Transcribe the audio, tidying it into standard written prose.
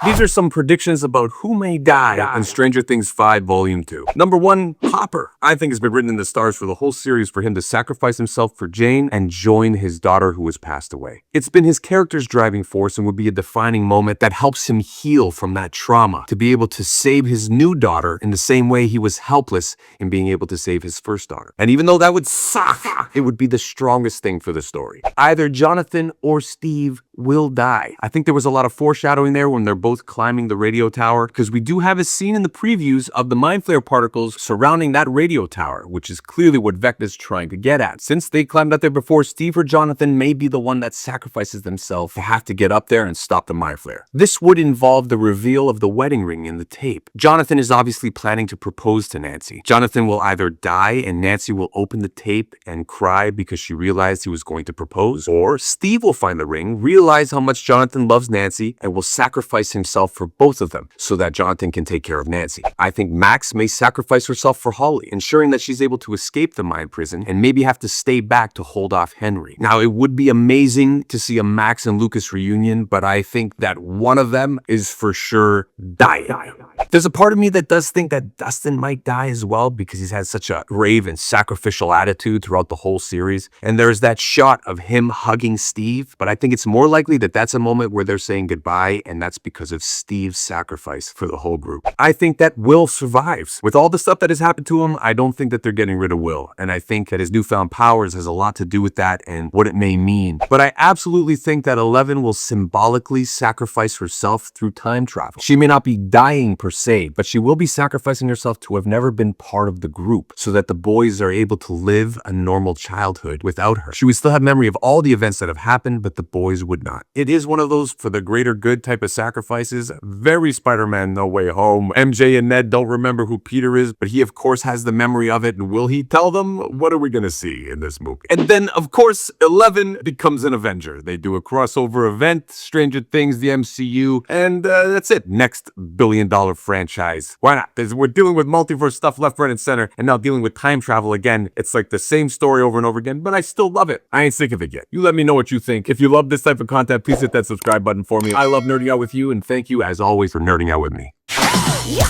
These are some predictions about who may die in Stranger Things 5 Volume 2. Number 1, Hopper. I think it's been written in the stars for the whole series for him to sacrifice himself for Jane and join his daughter who has passed away. It's been his character's driving force and would be a defining moment that helps him heal from that trauma to be able to save his new daughter in the same way he was helpless in being able to save his first daughter. And even though that would suck, it would be the strongest thing for the story. Either Jonathan or Steve will die. I think there was a lot of foreshadowing there when they're both climbing the radio tower, because we do have a scene in the previews of the mind flare particles surrounding that radio tower, which is clearly what Vecna's trying to get at. Since they climbed up there before, Steve or Jonathan may be the one that sacrifices themselves to have to get up there and stop the mind flare. This would involve the reveal of the wedding ring in the tape. Jonathan is obviously planning to propose to Nancy. Jonathan will either die and Nancy will open the tape and cry because she realized he was going to propose, or Steve will find the ring, realize how much Jonathan loves Nancy, and will sacrifice himself for both of them so that Jonathan can take care of Nancy. I think Max may sacrifice herself for Holly, ensuring that she's able to escape the mind prison and maybe have to stay back to hold off Henry. Now, it would be amazing to see a Max and Lucas reunion, but I think that one of them is for sure dying. There's a part of me that does think that Dustin might die as well because he's had such a brave and sacrificial attitude throughout the whole series. And there's that shot of him hugging Steve, but I think it's more likely that that's a moment where they're saying goodbye, and that's because of Steve's sacrifice for the whole group. I think that Will survives. With all the stuff that has happened to him, I don't think that they're getting rid of Will, and I think that his newfound powers has a lot to do with that and what it may mean. But I absolutely think that 11 will symbolically sacrifice herself through time travel. She may not be dying per se, but she will be sacrificing herself to have never been part of the group so that the boys are able to live a normal childhood without her. She would still have memory of all the events that have happened, but the boys would not. It is one of those for the greater good type of sacrifices. Very Spider-Man No Way Home. MJ and Ned don't remember who Peter is, but he of course has the memory of it, and will he tell them? What are we gonna see in this movie? And then of course 11 becomes an Avenger. They do a crossover event, Stranger Things, the MCU, and that's it. Next billion-dollar franchise. Why not? We're dealing with multiverse stuff left, right, and center, and now dealing with time travel again. It's like the same story over and over again, but I still love it. I ain't sick of it yet. You let me know what you think. If you love this type of content, please hit that subscribe button for me. I love nerding out with you, and thank you as always for nerding out with me. Yeah.